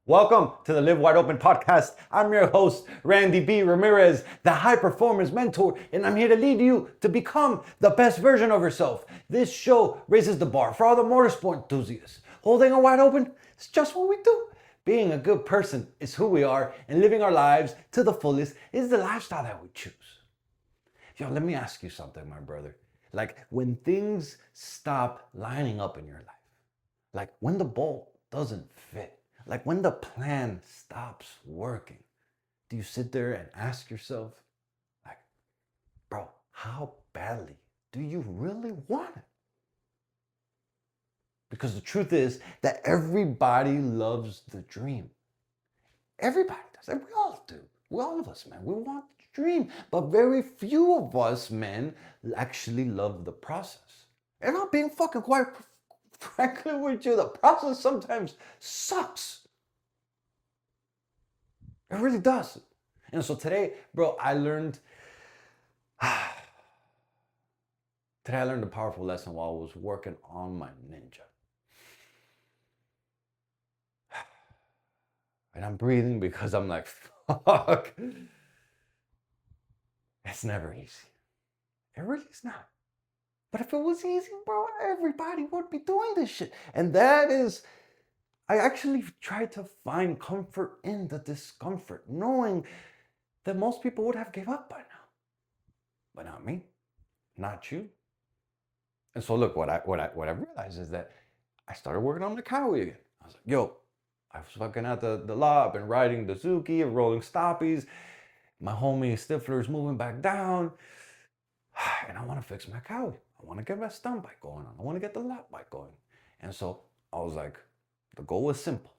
Welcome to the Live Wide Open podcast. I'm your host, Randy B. Ramirez, the high performance mentor, and I'm here to lead you to become the best version of yourself. This show raises the bar for all the motorsport enthusiasts. Holding it wide open is just what we do. Being a good person is who we are, and living our lives to the fullest is the lifestyle that we choose. Yo, let me ask you something, my brother. Like, when things stop lining up in your life, like when the bolt doesn't fit, like when the plan stops working, do you sit there and ask yourself, like, bro, how badly do you really want it? Because the truth is that everybody loves the dream. Everybody does. And we all do. All of us, man. We want the dream. But very few of us, men, actually love the process. And I'm being fucking quite frankly with you, the process sometimes sucks. It really does. And so today, bro, I learned a powerful lesson while I was working on my Ninja. And I'm breathing because I'm like, fuck. It's never easy. It really is not. But if it was easy, bro, everybody would be doing this shit. And that is, I actually tried to find comfort in the discomfort, knowing that most people would have gave up by now. But not me, not you. And so look, what I realized is that I started working on the Kawi again. I was like, yo, I was fucking at the lot, I've been riding the Zuki and rolling stoppies. My homie Stifler's moving back down. And I want to fix my Kawi. I want to get my stunt bike going on. I want to get the lap bike going. And so I was like, the goal was simple.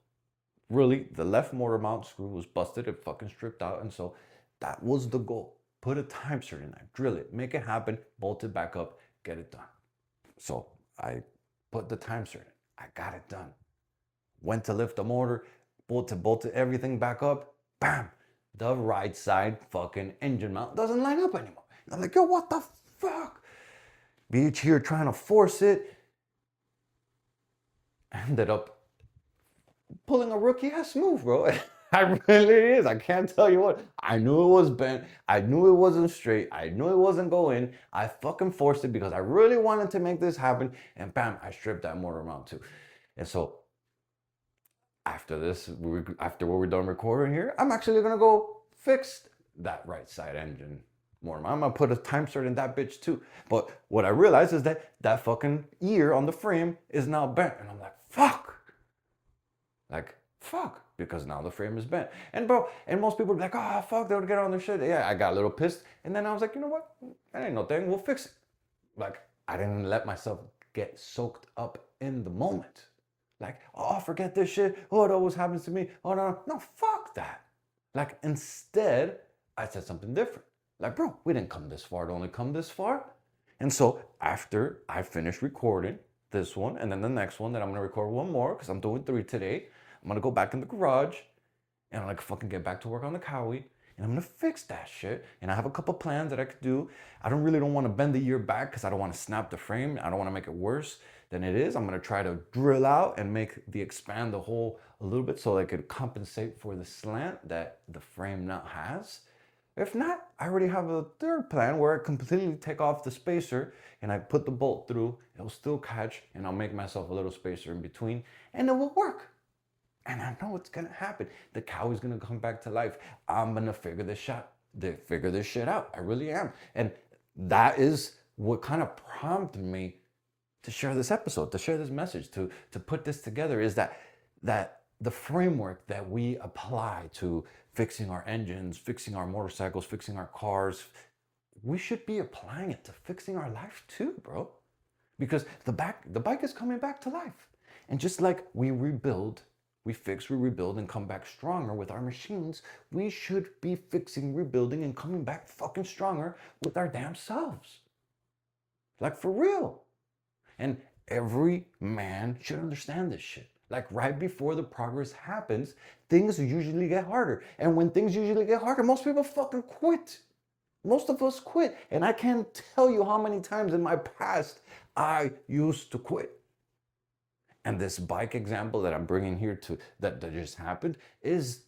Really, the left motor mount screw was busted. It fucking stripped out. And so that was the goal. Put a time certain in, drill it, make it happen, bolt it back up, get it done. So I put the time certain. I got it done. Went to lift the motor, bolted everything back up. Bam! The right side fucking engine mount doesn't line up anymore. And I'm like, yo, what the fuck? Beach here trying to force it. Ended up pulling a rookie ass move, bro. I really is. I can't tell you what. I knew it was bent. I knew it wasn't straight. I knew it wasn't going. I fucking forced it because I really wanted to make this happen. And bam, I stripped that motor mount too. And so after this, after we're done recording here, I'm actually gonna go fix that right side engine motor. I'm gonna put a time cert in that bitch too. But what I realized is that that fucking ear on the frame is now bent. And I'm like, fuck. Like, fuck. Because now the frame is bent. And bro, and most people are like, oh, fuck, they would get on their shit. Yeah, I got a little pissed. And then I was like, you know what? That ain't no thing. We'll fix it. Like, I didn't let myself get soaked up in the moment. Like, oh, forget this shit. Oh, it always happens to me. Oh, no, fuck that. Like, instead, I said something different. Like, bro, we didn't come this far to only come this far. And so after I finished recording this one and then the next one, that I'm gonna record one more because I'm doing 3 today. I'm gonna go back in the garage and I'm gonna fucking get back to work on the Kawi and I'm gonna fix that shit. And I have a couple plans that I could do. I don't want to bend the ear back because I don't want to snap the frame. I don't want to make it worse than it is. I'm gonna try to drill out and expand the hole a little bit so I could compensate for the slant that the frame now has. If not, I already have a third plan where I completely take off the spacer and I put the bolt through. It'll still catch and I'll make myself a little spacer in between and it will work. And I know it's gonna happen. The cow is gonna come back to life. I'm gonna figure this shit out. I really am. And that is what kind of prompted me to share this episode, to share this message, to put this together, is that the framework that we apply to fixing our engines, fixing our motorcycles, fixing our cars, we should be applying it to fixing our life too, bro. Because the bike is coming back to life. And just like we rebuild, we fix, we rebuild, and come back stronger with our machines, we should be fixing, rebuilding, and coming back fucking stronger with our damn selves. Like, for real. And every man should understand this shit. Like, right before the progress happens, things usually get harder. And when things usually get harder, most people fucking quit. Most of us quit. And I can't tell you how many times in my past I used to quit. And this bike example that I'm bringing here to that just happened is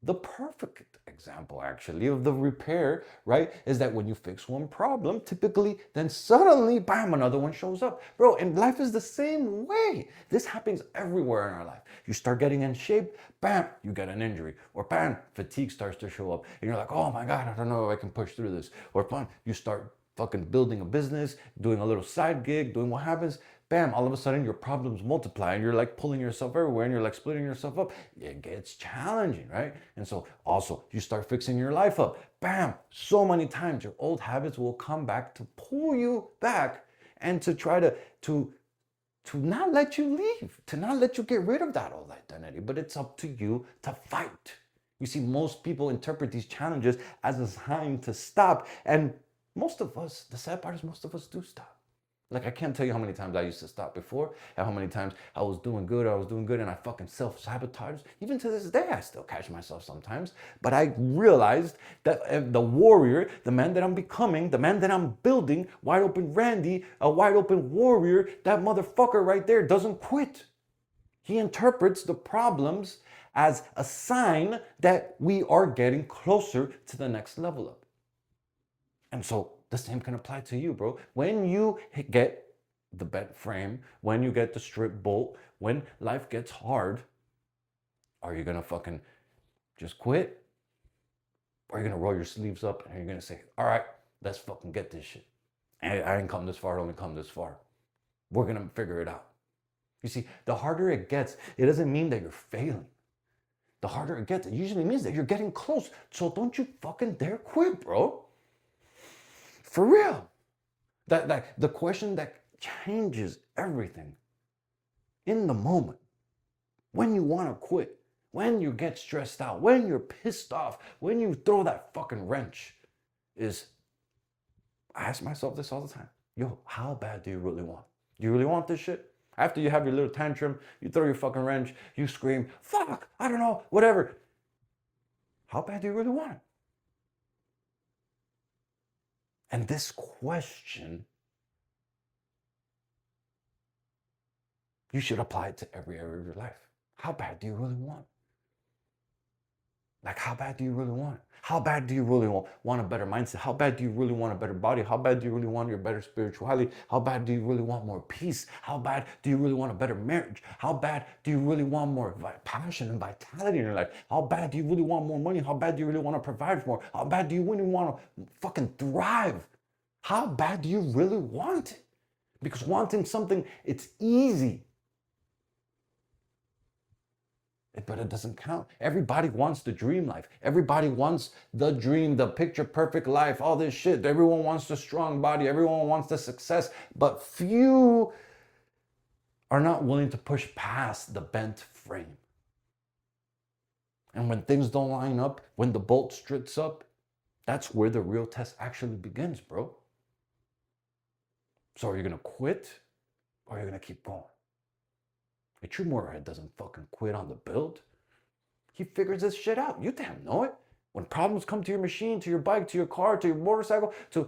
the perfect example actually of the repair, right? Is that when you fix one problem, typically then suddenly bam, another one shows up, bro. And life is the same way. This happens everywhere in our life. You start getting in shape, bam, you get an injury, or bam, fatigue starts to show up and you're like, oh my god, I don't know if I can push through this. Or bam, you start fucking building a business, doing a little side gig, doing what happens, bam, all of a sudden your problems multiply and you're like pulling yourself everywhere and you're like splitting yourself up. It gets challenging, right? And so also you start fixing your life up. Bam, so many times your old habits will come back to pull you back and to try to not let you leave, to not let you get rid of that old identity. But it's up to you to fight. You see, most people interpret these challenges as a sign to stop. And most of us, the sad part is most of us do stop. Like, I can't tell you how many times I used to stop before, and how many times I was doing good, and I fucking self-sabotaged. Even to this day, I still catch myself sometimes. But I realized that the warrior, the man that I'm becoming, the man that I'm building, wide open Randy, a wide open warrior, that motherfucker right there doesn't quit. He interprets the problems as a sign that we are getting closer to the next level up. And so the same can apply to you, bro. When you get the bent frame, when you get the strip bolt, when life gets hard, are you gonna fucking just quit? Or are you gonna roll your sleeves up and you're gonna say, all right, let's fucking get this shit. I ain't come this far, I only come this far. We're gonna figure it out. You see, the harder it gets, it doesn't mean that you're failing. The harder it gets, it usually means that you're getting close. So don't you fucking dare quit, bro. For real. That the question that changes everything in the moment, when you want to quit, when you get stressed out, when you're pissed off, when you throw that fucking wrench, is I ask myself this all the time. Yo, how bad do you really want? Do you really want this shit? After you have your little tantrum, you throw your fucking wrench, you scream, fuck, I don't know, whatever. How bad do you really want it? And this question, you should apply it to every area of your life. How bad do you really want? Like, how bad do you really want it? How bad do you really want a better mindset? How bad do you really want a better body? How bad do you really want your better spirituality? How bad do you really want more peace? How bad do you really want a better marriage? How bad do you really want more passion and vitality in your life? How bad do you really want more money? How bad do you really want to provide more? How bad do you really want to fucking thrive? How bad do you really want it? Because wanting something, it's easy. But it doesn't count. Everybody wants the dream life. Everybody wants the dream, the picture perfect life, all this shit. Everyone wants the strong body. Everyone wants the success. But few are not willing to push past the bent frame. And when things don't line up, when the bolt strips up, that's where the real test actually begins, bro. So are you going to quit or are you going to keep going? A true motorhead doesn't fucking quit on the build. He figures this shit out. You damn know it. When problems come to your machine, to your bike, to your car, to your motorcycle, to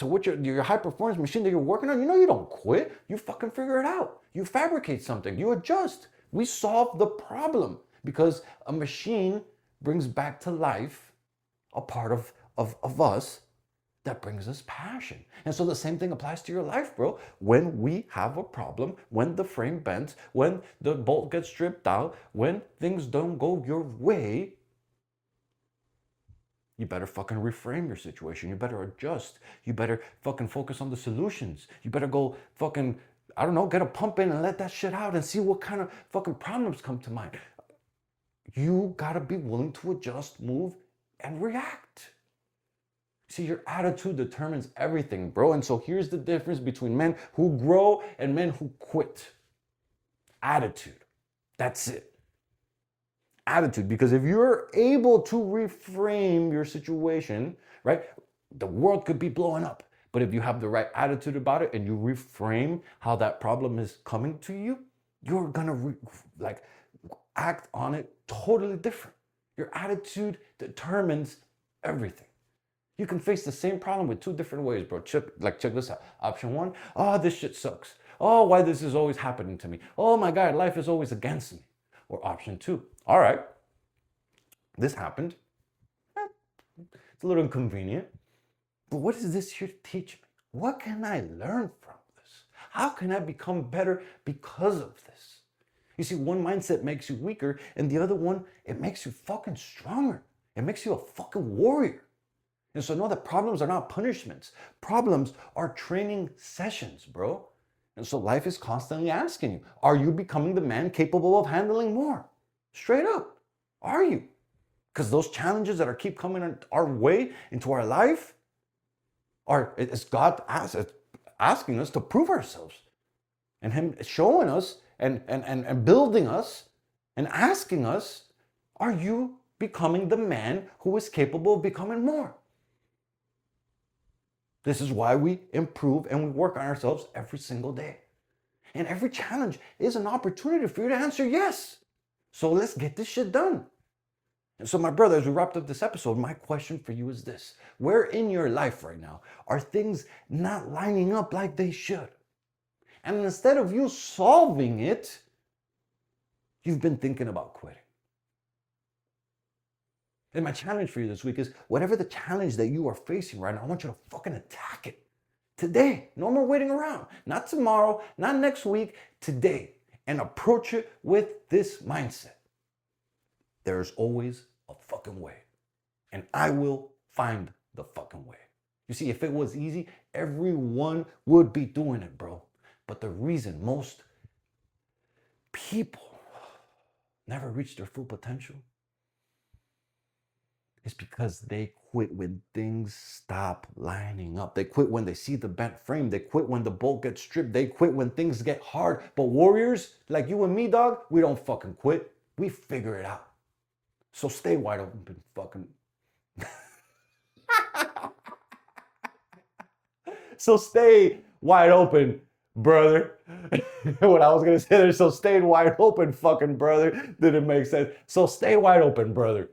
what your high performance machine that you're working on, you know you don't quit. You fucking figure it out. You fabricate something. You adjust. We solve the problem because a machine brings back to life a part of us that brings us passion. And so the same thing applies to your life, bro. When we have a problem, when the frame bends, when the bolt gets stripped out, when things don't go your way, you better fucking reframe your situation. You better adjust. You better fucking focus on the solutions. You better go fucking, I don't know, get a pump in and let that shit out and see what kind of fucking problems come to mind. You gotta be willing to adjust, move, and react. See, your attitude determines everything, bro. And so here's the difference between men who grow and men who quit. Attitude. That's it. Attitude. Because if you're able to reframe your situation, right, the world could be blowing up. But if you have the right attitude about it and you reframe how that problem is coming to you, you're gonna act on it totally different. Your attitude determines everything. You can face the same problem with two different ways, bro. Check this out. Option one, oh, this shit sucks. Oh, why this is always happening to me. Oh my God, life is always against me. Or option two, all right, this happened. It's a little inconvenient. But what is this here to teach me? What can I learn from this? How can I become better because of this? You see, one mindset makes you weaker, and the other one, it makes you fucking stronger. It makes you a fucking warrior. And so know that problems are not punishments. Problems are training sessions, bro. And so life is constantly asking you, are you becoming the man capable of handling more? Straight up, are you? Because those challenges that keep coming our way into our life, it's God asking us to prove ourselves. And Him showing us and building us and asking us, are you becoming the man who is capable of becoming more? This is why we improve and we work on ourselves every single day. And every challenge is an opportunity for you to answer yes. So let's get this shit done. And so, my brother, as we wrapped up this episode, my question for you is this. Where in your life right now are things not lining up like they should? And instead of you solving it, you've been thinking about quitting. And my challenge for you this week is whatever the challenge that you are facing right now, I want you to fucking attack it today. No more waiting around. Not tomorrow, not next week, today. And approach it with this mindset. There's always a fucking way. And I will find the fucking way. You see, if it was easy, everyone would be doing it, bro. But the reason most people never reach their full potential is because they quit when things stop lining up. They quit when they see the bent frame. They quit when the bolt gets stripped. They quit when things get hard. But warriors like you and me, dog, we don't fucking quit. We figure it out. So stay wide open, fucking. So stay wide open, brother. What I was gonna say there, so stay wide open, fucking brother. Didn't make sense. So stay wide open, brother,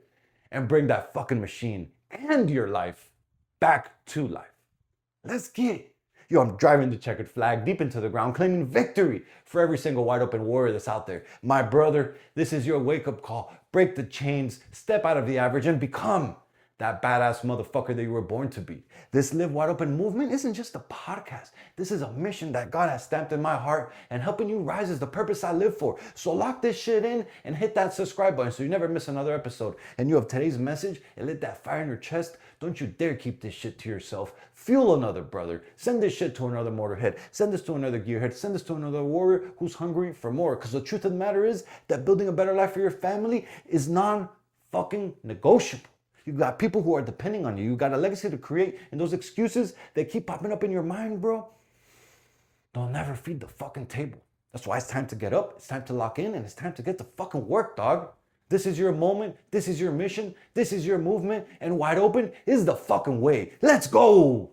and bring that fucking machine and your life back to life. Let's get it. Yo, I'm driving the checkered flag deep into the ground, claiming victory for every single wide open warrior that's out there. My brother, this is your wake-up call. Break the chains, step out of the average, and become that badass motherfucker that you were born to be. This Live Wide Open movement isn't just a podcast. This is a mission that God has stamped in my heart, and helping you rise is the purpose I live for. So lock this shit in and hit that subscribe button so you never miss another episode. And you have today's message and lit that fire in your chest. Don't you dare keep this shit to yourself. Fuel another brother. Send this shit to another motorhead. Send this to another gearhead. Send this to another warrior who's hungry for more. Because the truth of the matter is that building a better life for your family is non-fucking negotiable. You got people who are depending on you. You got a legacy to create. And those excuses that keep popping up in your mind, bro, they'll never feed the fucking table. That's why it's time to get up. It's time to lock in. And it's time to get to fucking work, dog. This is your moment. This is your mission. This is your movement. And wide open is the fucking way. Let's go.